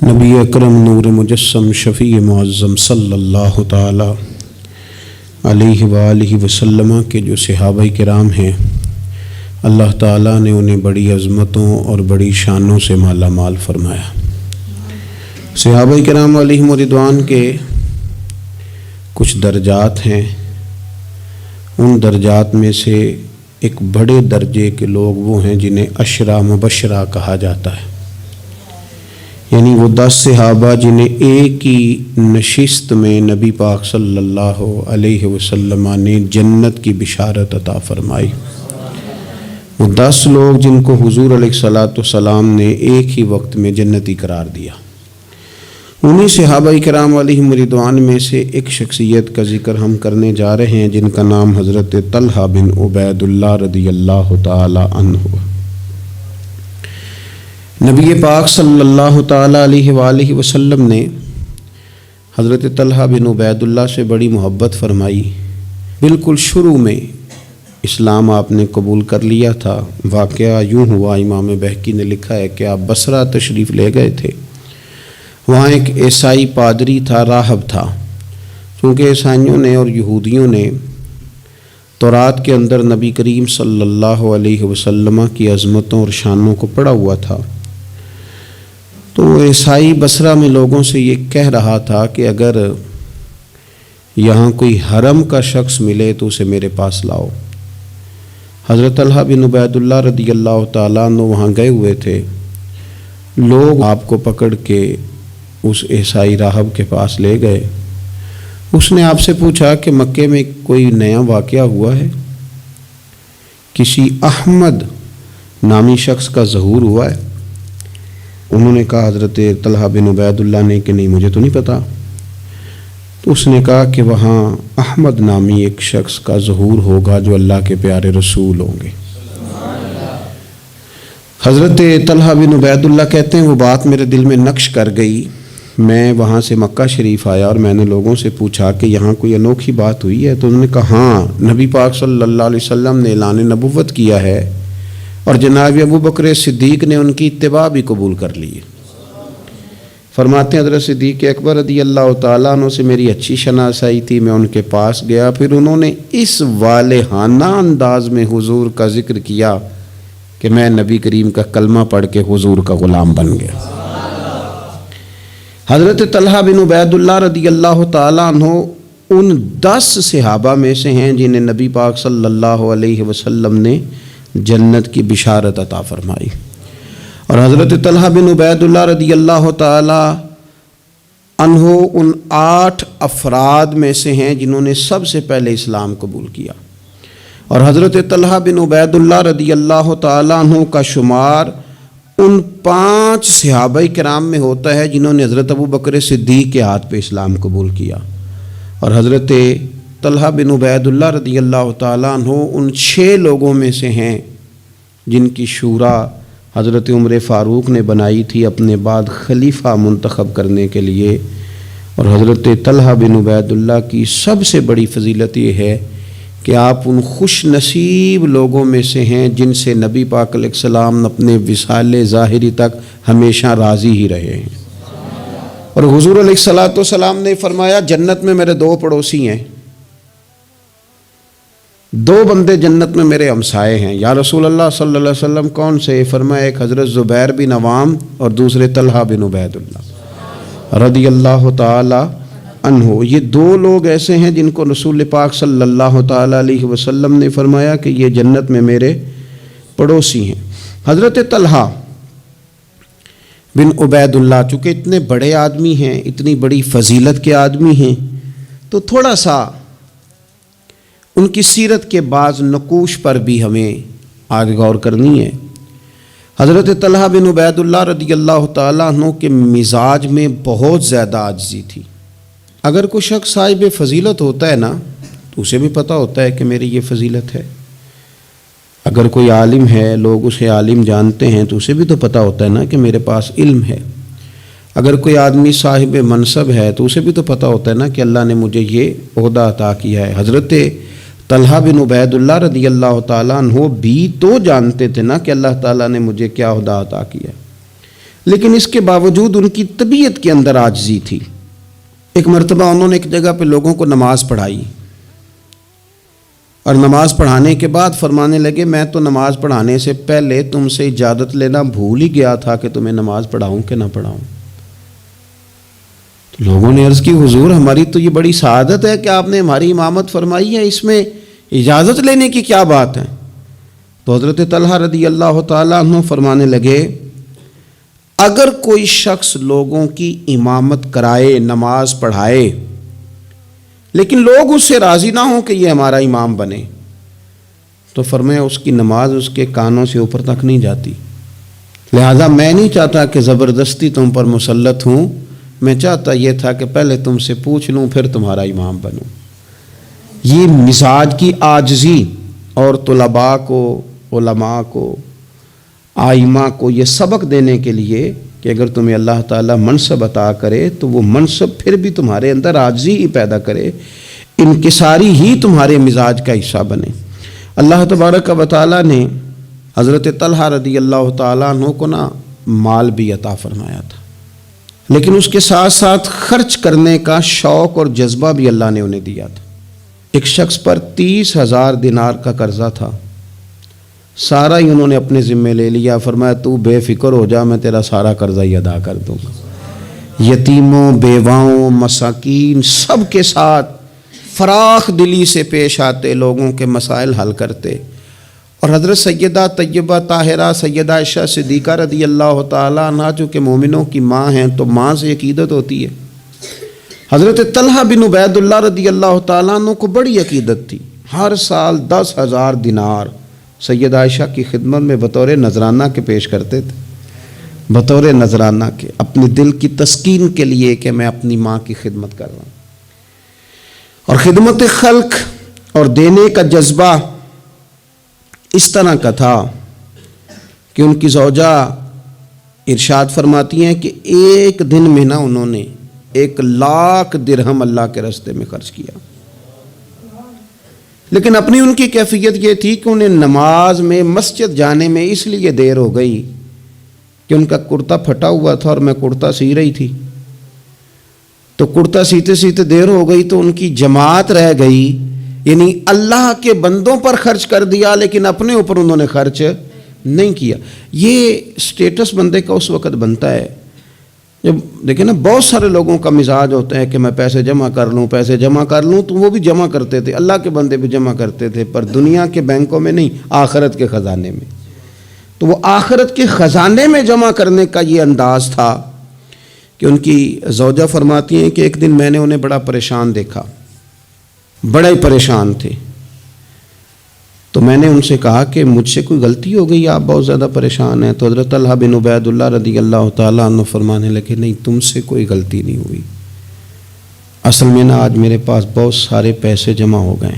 نبی اکرم نور مجسم شفیع معظم صلی اللہ تعالی علیہ وآلہ وسلم کے جو صحابہ کرام ہیں، اللہ تعالیٰ نے انہیں بڑی عظمتوں اور بڑی شانوں سے مالا مال فرمایا۔ صحابہ کرام علیہم رضوان کے کچھ درجات ہیں، ان درجات میں سے ایک بڑے درجے کے لوگ وہ ہیں جنہیں عشرہ مبشرہ کہا جاتا ہے، یعنی وہ 10 صحابہ جنہیں ایک ہی نشست میں نبی پاک صلی اللہ علیہ وسلم نے جنت کی بشارت عطا فرمائی۔ وہ 10 لوگ جن کو حضور علیہ الصلوۃ والسلام نے ایک ہی وقت میں جنتی قرار دیا۔ انہی صحابہ کرام علیہم رضوان میں سے ایک شخصیت کا ذکر ہم کرنے جا رہے ہیں جن کا نام حضرت طلحہ بن عبید اللہ رضی اللہ تعالی عنہ۔ نبی پاک صلی اللہ تعالی علیہ وآلہ وسلم نے حضرت طلحہ بن عبید اللہ سے بڑی محبت فرمائی۔ بالکل شروع میں اسلام آپ نے قبول کر لیا تھا۔ واقعہ یوں ہوا، امام بہقی نے لکھا ہے کہ آپ بصرہ تشریف لے گئے تھے۔ وہاں ایک عیسائی پادری تھا، راہب تھا۔ چونکہ عیسائیوں نے اور یہودیوں نے تورات کے اندر نبی کریم صلی اللہ علیہ وسلم کی عظمتوں اور شانوں کو پڑھا ہوا تھا، تو وہ عیسائی بصرہ میں لوگوں سے یہ کہہ رہا تھا کہ اگر یہاں کوئی حرم کا شخص ملے تو اسے میرے پاس لاؤ۔ حضرت طلحہ بن عبید اللہ رضی اللہ تعالیٰ عنہ وہاں گئے ہوئے تھے۔ لوگ آپ کو پکڑ کے اس عیسائی راہب کے پاس لے گئے۔ اس نے آپ سے پوچھا کہ مکے میں کوئی نیا واقعہ ہوا ہے، کسی احمد نامی شخص کا ظہور ہوا ہے؟ انہوں نے کہا، حضرت طلحہ بن عبید اللہ نے، کہ نہیں مجھے تو نہیں پتا۔ تو اس نے کہا کہ وہاں احمد نامی ایک شخص کا ظہور ہوگا جو اللہ کے پیارے رسول ہوں گے۔ حضرت طلحہ بن عبید اللہ کہتے ہیں وہ بات میرے دل میں نقش کر گئی۔ میں وہاں سے مکہ شریف آیا اور میں نے لوگوں سے پوچھا کہ یہاں کوئی انوکھی بات ہوئی ہے؟ تو انہوں نے کہا ہاں، نبی پاک صلی اللہ علیہ وسلم نے اعلان نبوت کیا ہے اور جناب ابو بکر صدیق نے ان کی اتباع بھی قبول کر لی۔ فرماتے ہیں حضرت صدیق اکبر رضی اللہ تعالیٰ عنہ سے میری اچھی شناسائی تھی، میں ان کے پاس گیا، پھر انہوں نے اس والہانہ انداز میں حضور کا ذکر کیا کہ میں نبی کریم کا کلمہ پڑھ کے حضور کا غلام بن گیا۔ حضرت طلحہ بن عبید اللہ رضی اللہ تعالیٰ عنہ ان 10 صحابہ میں سے ہیں جنہیں نبی پاک صلی اللہ علیہ وسلم نے جنت کی بشارت عطا فرمائی۔ اور حضرت طلحہ بن عبید اللہ رضی اللہ تعالی عنہ ان 8 افراد میں سے ہیں جنہوں نے سب سے پہلے اسلام قبول کیا۔ اور حضرت طلحہ بن عبید اللہ رضی اللہ تعالی عنہ کا شمار ان 5 صحابہ کرام میں ہوتا ہے جنہوں نے حضرت ابو بکر صدیق کے ہاتھ پہ اسلام قبول کیا۔ اور حضرت طلحہ بن عبید اللہ رضی اللہ تعالی عنہ ان 6 لوگوں میں سے ہیں جن کی شورا حضرت عمر فاروق نے بنائی تھی اپنے بعد خلیفہ منتخب کرنے کے لیے۔ اور حضرت طلحہ بن عبید اللہ کی سب سے بڑی فضیلت یہ ہے کہ آپ ان خوش نصیب لوگوں میں سے ہیں جن سے نبی پاک علیہ السلام اپنے وصال ظاہری تک ہمیشہ راضی ہی رہے ہیں۔ اور حضور علیہ الصلوۃ والسلام نے فرمایا جنت میں میرے 2 پڑوسی ہیں، 2 بندے جنت میں میرے ہمسائے ہیں۔ یا رسول اللہ صلی اللہ علیہ وسلم کون سے؟ فرمایا ایک حضرت زبیر بن عوام اور دوسرے طلحہ بن عبید اللہ رضی اللہ تعالی عنہ۔ یہ 2 لوگ ایسے ہیں جن کو رسول پاک صلی اللہ تعالی علیہ وسلم نے فرمایا کہ یہ جنت میں میرے پڑوسی ہیں۔ حضرت طلحہ بن عبید اللہ چونکہ اتنے بڑے آدمی ہیں، اتنی بڑی فضیلت کے آدمی ہیں، تو تھوڑا سا ان کی سیرت کے بعض نقوش پر بھی ہمیں آج غور کرنی ہے۔ حضرت طلحہ بن عبید اللہ رضی اللہ تعالیٰ عنہ کے مزاج میں بہت زیادہ عاجزی تھی۔ اگر کوئی شخص صاحب فضیلت ہوتا ہے نا تو اسے بھی پتہ ہوتا ہے کہ میری یہ فضیلت ہے۔ اگر کوئی عالم ہے، لوگ اسے عالم جانتے ہیں، تو اسے بھی تو پتہ ہوتا ہے نا کہ میرے پاس علم ہے۔ اگر کوئی آدمی صاحب منصب ہے تو اسے بھی تو پتہ ہوتا ہے نا کہ اللہ نے مجھے یہ عہدہ عطا کیا ہے۔ حضرت طلحہ بن عبید اللہ رضی اللہ تعالیٰ عنہ بھی تو جانتے تھے نا کہ اللہ تعالیٰ نے مجھے کیا عہدہ عطا کیا۔ لیکن اس کے باوجود ان کی طبیعت کے اندر عاجزی تھی۔ ایک مرتبہ انہوں نے ایک جگہ پہ لوگوں کو نماز پڑھائی، اور نماز پڑھانے کے بعد فرمانے لگے میں تو نماز پڑھانے سے پہلے تم سے اجازت لینا بھول ہی گیا تھا کہ تمہیں نماز پڑھاؤں کہ نہ پڑھاؤں۔ تو لوگوں نے عرض کی حضور ہماری تو یہ بڑی سعادت ہے کہ آپ نے ہماری امامت فرمائی ہے، اس میں اجازت لینے کی کیا بات ہے؟ تو حضرت طلحہ رضی اللہ تعالیٰ عنہ فرمانے لگے اگر کوئی شخص لوگوں کی امامت کرائے، نماز پڑھائے، لیکن لوگ اس سے راضی نہ ہوں کہ یہ ہمارا امام بنے، تو فرمایا اس کی نماز اس کے کانوں سے اوپر تک نہیں جاتی۔ لہذا میں نہیں چاہتا کہ زبردستی تم پر مسلط ہوں، میں چاہتا یہ تھا کہ پہلے تم سے پوچھ لوں پھر تمہارا امام بنوں۔ یہ مزاج کی عاجزی، اور طلباء کو، علماء کو، آئمہ کو یہ سبق دینے کے لیے کہ اگر تمہیں اللہ تعالیٰ منصب عطا کرے تو وہ منصب پھر بھی تمہارے اندر عاجزی ہی پیدا کرے، انکساری ہی تمہارے مزاج کا حصہ بنے۔ اللہ تبارک و تعالیٰ نے حضرت طلحہ رضی اللہ تعالیٰ عنہ کو مال بھی عطا فرمایا تھا، لیکن اس کے ساتھ ساتھ خرچ کرنے کا شوق اور جذبہ بھی اللہ نے انہیں دیا تھا۔ ایک شخص پر 30,000 دینار کا قرضہ تھا، سارا ہی انہوں نے اپنے ذمے لے لیا، فرمایا تو بے فکر ہو جا، میں تیرا سارا قرضہ ہی ادا کر دوں گا۔ یتیموں، بیواؤں، مساکین سب کے ساتھ فراخ دلی سے پیش آتے، لوگوں کے مسائل حل کرتے۔ اور حضرت سیدہ طیبہ طاہرہ سیدہ عائشہ صدیقہ رضی اللہ تعالیٰ عنہ چونکہ مومنوں کی ماں ہیں تو ماں سے عقیدت ہوتی ہے۔ حضرت طلحہ بن عبید اللہ رضی اللہ تعالیٰ عنہ کو بڑی عقیدت تھی، ہر سال 10,000 دینار سیدہ عائشہ کی خدمت میں بطور نذرانہ کے پیش کرتے تھے، بطور نذرانہ کے، اپنے دل کی تسکین کے لیے کہ میں اپنی ماں کی خدمت کر رہا ہوں۔ اور خدمت خلق اور دینے کا جذبہ اس طرح کا تھا کہ ان کی زوجہ ارشاد فرماتی ہیں کہ ایک دن میں انہوں نے 1,00,000 درہم اللہ کے راستے میں خرچ کیا۔ لیکن اپنی ان کی کیفیت یہ تھی کہ انہیں نماز میں مسجد جانے میں اس لیے دیر ہو گئی کہ ان کا کرتا پھٹا ہوا تھا اور میں کرتا سی رہی تھی، تو کرتا سیتے سیتے دیر ہو گئی تو ان کی جماعت رہ گئی، یعنی اللہ کے بندوں پر خرچ کر دیا لیکن اپنے اوپر انہوں نے خرچ نہیں کیا۔ یہ سٹیٹس بندے کا اس وقت بنتا ہے جب دیکھیں بہت سارے لوگوں کا مزاج ہوتا ہے کہ میں پیسے جمع کر لوں، پیسے جمع کر لوں، تو وہ بھی جمع کرتے تھے، اللہ کے بندے بھی جمع کرتے تھے، پر دنیا کے بینکوں میں نہیں، آخرت کے خزانے میں۔ تو وہ آخرت کے خزانے میں جمع کرنے کا یہ انداز تھا کہ ان کی زوجہ فرماتی ہیں کہ ایک دن میں نے انہیں بڑا پریشان دیکھا، بڑے پریشان تھے، تو میں نے ان سے کہا کہ مجھ سے کوئی غلطی ہو گئی، آپ بہت زیادہ پریشان ہیں؟ تو حضرت طلحہ بن عبید اللہ رضی اللہ تعالیٰ عنہ فرمانے لگے نہیں، تم سے کوئی غلطی نہیں ہوئی، اصل میں آج میرے پاس بہت سارے پیسے جمع ہو گئے،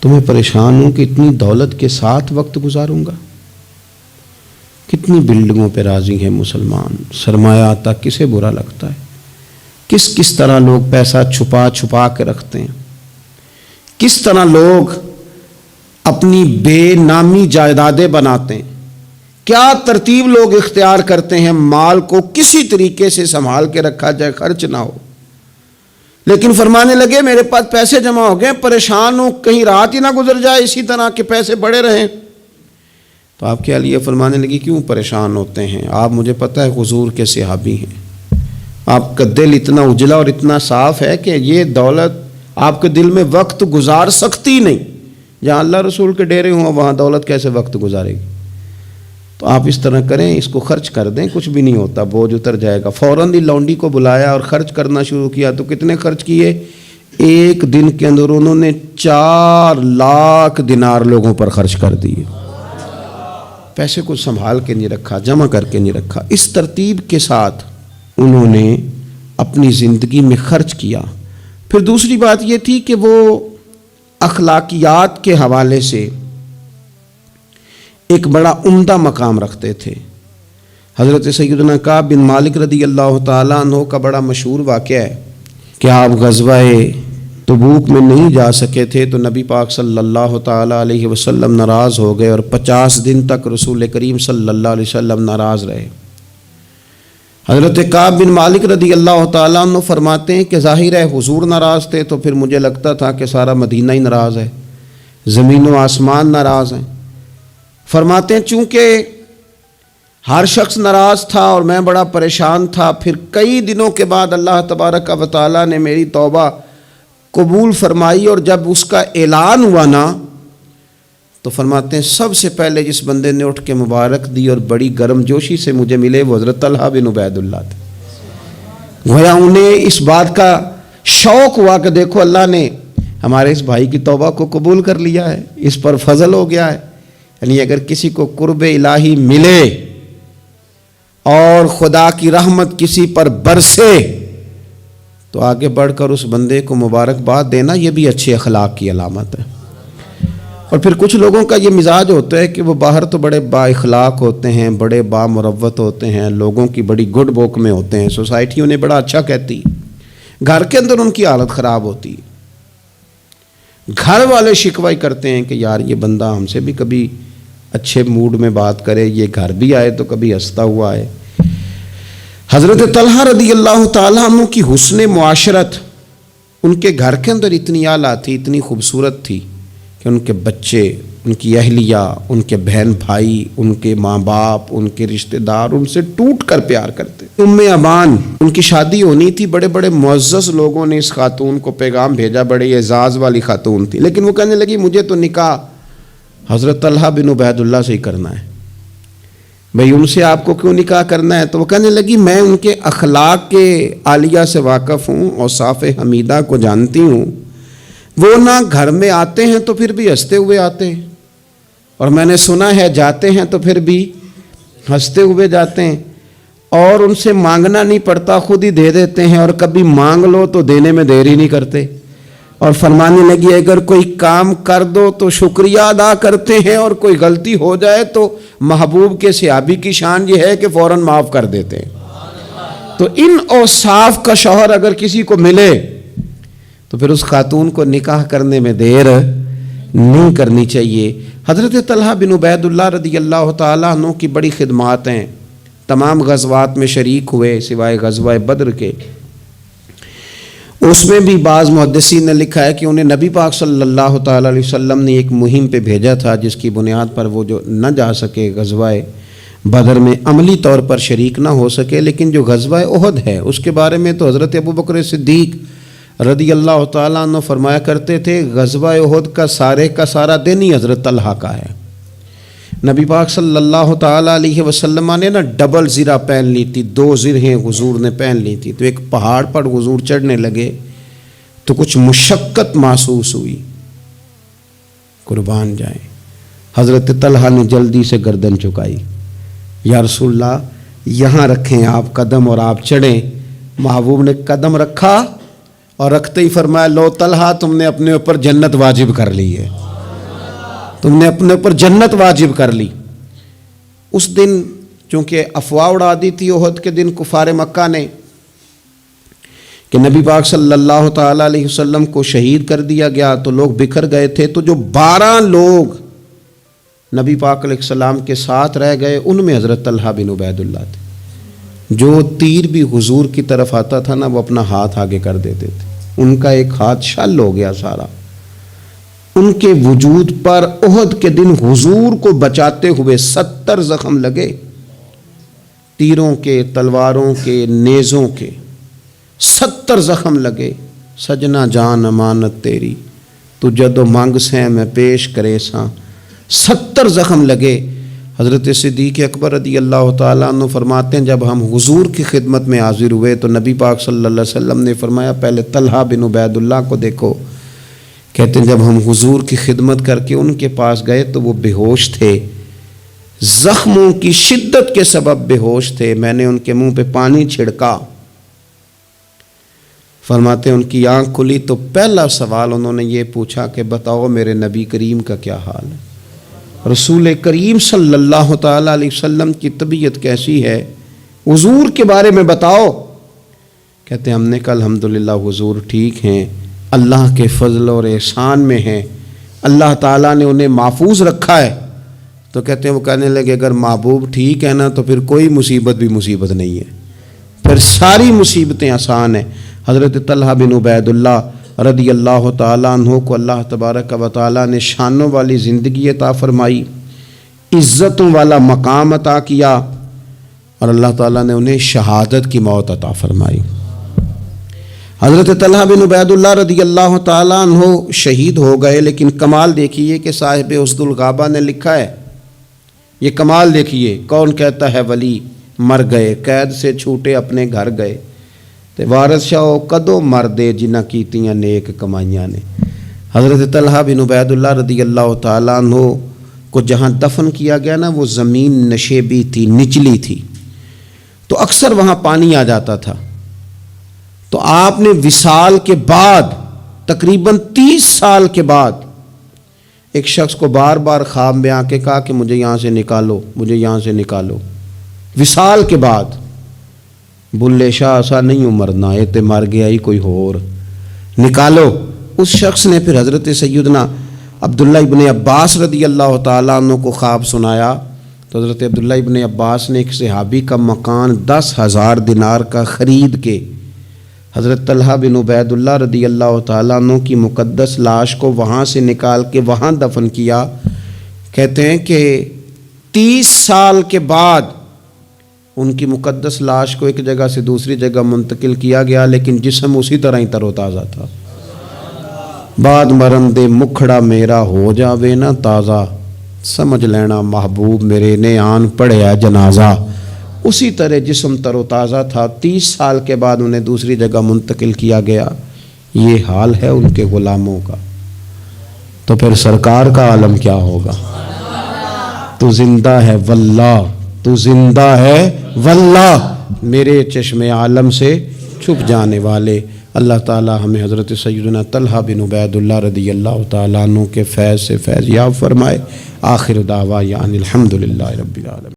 تو میں پریشان ہوں کہ اتنی دولت کے ساتھ وقت گزاروں گا۔ کتنی بلڈنگوں پہ راضی ہیں مسلمان، سرمایہ آتا کسے برا لگتا ہے، کس طرح لوگ پیسہ چھپا چھپا کے رکھتے ہیں، کس طرح لوگ اپنی بے نامی جائیدادیں بناتے ہیں، کیا ترتیب لوگ اختیار کرتے ہیں مال کو کسی طریقے سے سنبھال کے رکھا جائے، خرچ نہ ہو۔ لیکن فرمانے لگے میرے پاس پیسے جمع ہو گئے، پریشان ہوں کہیں رات ہی نہ گزر جائے اسی طرح کے پیسے بڑے رہیں۔ تو آپ کیا لیے فرمانے لگی کیوں پریشان ہوتے ہیں، آپ مجھے پتہ ہے حضور کے صحابی ہیں، آپ کا دل اتنا اجلا اور اتنا صاف ہے کہ یہ دولت آپ کے دل میں وقت گزار سکتی نہیں، جہاں اللہ رسول کے ڈیرے ہوں وہاں دولت کیسے وقت گزارے گی۔ تو آپ اس طرح کریں، اس کو خرچ کر دیں، کچھ بھی نہیں ہوتا، بوجھ اتر جائے گا۔ فوراً ہی لونڈی کو بلایا اور خرچ کرنا شروع کیا۔ تو کتنے خرچ کیے؟ ایک دن کے اندر انہوں نے 4,00,000 دینار لوگوں پر خرچ کر دیے۔ پیسے کو سنبھال کے نہیں رکھا، جمع کر کے نہیں رکھا، اس ترتیب کے ساتھ انہوں نے اپنی زندگی میں خرچ کیا۔ پھر دوسری بات یہ تھی کہ وہ اخلاقیات کے حوالے سے ایک بڑا عمدہ مقام رکھتے تھے۔ حضرت سیدنا کعب بن مالک رضی اللہ تعالیٰ عنہ کا بڑا مشہور واقعہ ہے کہ آپ غزوہ تبوک میں نہیں جا سکے تھے تو نبی پاک صلی اللہ تعالیٰ علیہ وسلم ناراض ہو گئے اور 50 دن تک رسول کریم صلی اللہ علیہ وسلم ناراض رہے۔ حضرت کعب بن مالک رضی اللہ تعالیٰ عنہ فرماتے ہیں کہ ظاہر ہے حضور ناراض تھے تو پھر مجھے لگتا تھا کہ سارا مدینہ ہی ناراض ہے، زمین و آسمان ناراض ہیں۔ فرماتے ہیں چونکہ ہر شخص ناراض تھا اور میں بڑا پریشان تھا، پھر کئی دنوں کے بعد اللہ تبارک و تعالیٰ نے میری توبہ قبول فرمائی، اور جب اس کا اعلان ہوا نا تو فرماتے ہیں سب سے پہلے جس بندے نے اٹھ کے مبارک دی اور بڑی گرم جوشی سے مجھے ملے وہ حضرت طلحہ بن عبید اللہ تھے۔ گویا انہیں اس بات کا شوق ہوا کہ دیکھو اللہ نے ہمارے اس بھائی کی توبہ کو قبول کر لیا ہے، اس پر فضل ہو گیا ہے۔ یعنی اگر کسی کو قرب الہی ملے اور خدا کی رحمت کسی پر برسے تو آگے بڑھ کر اس بندے کو مبارکباد دینا یہ بھی اچھے اخلاق کی علامت ہے۔ اور پھر کچھ لوگوں کا یہ مزاج ہوتا ہے کہ وہ باہر تو بڑے با اخلاق ہوتے ہیں، بڑے با مروت ہوتے ہیں، لوگوں کی بڑی گڈ بک میں ہوتے ہیں، سوسائٹی انہیں بڑا اچھا کہتی، گھر کے اندر ان کی حالت خراب ہوتی ہے۔ گھر والے شکوہ کرتے ہیں کہ یار یہ بندہ ہم سے بھی کبھی اچھے موڈ میں بات کرے، یہ گھر بھی آئے تو کبھی ہنستا ہوا ہے۔ حضرت طلحہ رضی اللہ تعالیٰ عنہ کی حسن معاشرت ان کے گھر کے اندر اتنی اعلیٰ تھی، اتنی خوبصورت تھی کہ ان کے بچے، ان کی اہلیہ، ان کے بہن بھائی، ان کے ماں باپ، ان کے رشتہ دار ان سے ٹوٹ کر پیار کرتے۔ ام امان ان کی شادی ہونی تھی، بڑے بڑے معزز لوگوں نے اس خاتون کو پیغام بھیجا، بڑے اعزاز والی خاتون تھی، لیکن وہ کہنے لگی مجھے تو نکاح حضرت طلحہ بن عبید اللہ سے ہی کرنا ہے۔ بھئی ان سے آپ کو کیوں نکاح کرنا ہے؟ تو وہ کہنے لگی میں ان کے اخلاق کے عالیہ سے واقف ہوں، اوصاف حمیدہ کو جانتی ہوں، وہ نہ گھر میں آتے ہیں تو پھر بھی ہنستے ہوئے آتے ہیں، اور میں نے سنا ہے جاتے ہیں تو پھر بھی ہنستے ہوئے جاتے ہیں، اور ان سے مانگنا نہیں پڑتا، خود ہی دے دیتے ہیں، اور کبھی مانگ لو تو دینے میں دیر ہی نہیں کرتے۔ اور فرمانے لگی اگر کوئی کام کر دو تو شکریہ ادا کرتے ہیں، اور کوئی غلطی ہو جائے تو محبوب کے صحابی کی شان یہ ہے کہ فوراً معاف کر دیتے ہیں۔ تو ان اوصاف کا شوہر اگر کسی کو ملے تو پھر اس خاتون کو نکاح کرنے میں دیر نہیں کرنی چاہیے۔ حضرت طلحہ بن عبید اللہ رضی اللہ تعالیٰ عنہ کی بڑی خدمات ہیں، تمام غزوات میں شریک ہوئے سوائے غزوہ بدر کے۔ اس میں بھی بعض محدثین نے لکھا ہے کہ انہیں نبی پاک صلی اللہ تعالیٰ علیہ وسلم نے ایک مہم پہ بھیجا تھا جس کی بنیاد پر وہ جو نہ جا سکے غزوہ بدر میں، عملی طور پر شریک نہ ہو سکے، لیکن جو غزوہ احد ہے اس کے بارے میں تو حضرت ابوبکر صدیق رضی اللہ تعالیٰ عنہ فرمایا کرتے تھے غزوہ احد کا سارا دن ہی حضرت طلحہ کا ہے۔ نبی پاک صلی اللہ تعالیٰ علیہ وسلم نے نا ڈبل زرہ پہن لی تھی، 2 زرہیں حضور نے پہن لی تھی، تو ایک پہاڑ پر حضور چڑھنے لگے تو کچھ مشقت محسوس ہوئی، قربان جائیں، حضرت طلحہ نے جلدی سے گردن چکائی، یا رسول اللہ یہاں رکھیں آپ قدم اور آپ چڑھیں۔ محبوب نے قدم رکھا اور رکھتے ہی فرمایا لو طلحہ تم نے اپنے اوپر جنت واجب کر لی ہے، تم نے اپنے اوپر جنت واجب کر لی۔ اس دن چونکہ افواہ اڑا دی تھی احد کے دن کفار مکہ نے کہ نبی پاک صلی اللہ تعالیٰ علیہ وسلم کو شہید کر دیا گیا، تو لوگ بکھر گئے تھے، تو جو 12 لوگ نبی پاک علیہ السلام کے ساتھ رہ گئے ان میں حضرت طلحہ بن عبید اللہ تھے۔ جو تیر بھی حضور کی طرف آتا تھا نا وہ اپنا ہاتھ آگے کر دیتے تھے، ان کا ایک ہاتھ شل ہو گیا سارا۔ ان کے وجود پر احد کے دن حضور کو بچاتے ہوئے 70 زخم لگے، تیروں کے، تلواروں کے، نیزوں کے 70 زخم لگے۔ سجنا جان امانت تیری تو جدو مانگ سے میں پیش کرے ساں، 70 زخم لگے۔ حضرت صدیق اکبر رضی اللہ تعالیٰ عنہ فرماتے ہیں جب ہم حضور کی خدمت میں حاضر ہوئے تو نبی پاک صلی اللہ علیہ وسلم نے فرمایا پہلے طلحہ بن عبید اللہ کو دیکھو۔ کہتے ہیں جب ہم حضور کی خدمت کر کے ان کے پاس گئے تو وہ بے ہوش تھے، زخموں کی شدت کے سبب بے ہوش تھے، میں نے ان کے منہ پہ پانی چھڑکا۔ فرماتے ہیں ان کی آنکھ کھلی تو پہلا سوال انہوں نے یہ پوچھا کہ بتاؤ میرے نبی کریم کا کیا حال ہے، رسول کریم صلی اللہ تعالیٰ علیہ وسلم کی طبیعت کیسی ہے، حضور کے بارے میں بتاؤ۔ کہتے ہیں ہم نے کہا الحمدللہ حضور ٹھیک ہیں، اللہ کے فضل اور احسان میں ہیں، اللہ تعالیٰ نے انہیں محفوظ رکھا ہے۔ تو کہتے ہیں وہ کہنے لگے اگر محبوب ٹھیک ہے نا تو پھر کوئی مصیبت بھی مصیبت نہیں ہے، پھر ساری مصیبتیں آسان ہیں۔ حضرت طلحہ بن عبید اللہ رضی اللہ تعالیٰ عنہ کو اللہ تبارک و تعالیٰ نے شانوں والی زندگی عطا فرمائی، عزتوں والا مقام عطا کیا، اور اللہ تعالیٰ نے انہیں شہادت کی موت عطا فرمائی۔ حضرت طلحہ بن عبید اللہ رضی اللہ تعالیٰ عنہ شہید ہو گئے، لیکن کمال دیکھیے کہ صاحب اسد الغابہ نے لکھا ہے، یہ کمال دیکھیے، کون کہتا ہے ولی مر گئے، قید سے چھوٹے اپنے گھر گئے، تے وارث شاہ کدو مر دے جنہ کیتیاں نیک کمائیاں نے۔ حضرت طلحہ بن عبید اللہ رضی اللہ تعالیٰ عنہ کو جہاں دفن کیا گیا نا، وہ زمین نشیبی تھی، نچلی تھی، تو اکثر وہاں پانی آ جاتا تھا۔ تو آپ نے وصال کے بعد تقریباً 30 سال کے بعد ایک شخص کو بار بار خواب میں آ کے کہا کہ مجھے یہاں سے نکالو، مجھے یہاں سے نکالو۔ وصال کے بعد بلے شاہ ایسا نہیں مرنا، یہ تے مر گیا ہی کوئی اور، نکالو۔ اس شخص نے پھر حضرت سیدنا عبداللہ ابن عباس رضی اللہ تعالیٰ عنہ کو خواب سنایا، تو حضرت عبداللہ ابن عباس نے ایک صحابی کا مکان 10,000 دینار کا خرید کے حضرت طلحہ بن عبید اللہ رضی اللہ تعالیٰ عنہ کی مقدس لاش کو وہاں سے نکال کے وہاں دفن کیا۔ کہتے ہیں کہ 30 سال کے بعد ان کی مقدس لاش کو ایک جگہ سے دوسری جگہ منتقل کیا گیا، لیکن جسم اسی طرح ہی تر و تازہ تھا۔ بعد مرن دے مکھڑا میرا ہو جاوے نا تازہ، سمجھ لینا محبوب میرے نے آن پڑھیا جنازہ۔ اسی طرح جسم تر و تازہ تھا، 30 سال کے بعد انہیں دوسری جگہ منتقل کیا گیا۔ یہ حال ہے ان کے غلاموں کا، تو پھر سرکار کا عالم کیا ہوگا؟ تو زندہ ہے واللہ، تو زندہ ہے واللہ، میرے چشم عالم سے چھپ جانے والے۔ اللہ تعالی ہمیں حضرت سیدنا طلحہ بن عبید اللہ رضی اللہ تعالیٰ عنہ کے فیض سے فیض یاب فرمائے۔ آخر دعوانا الحمدللہ رب العالمین۔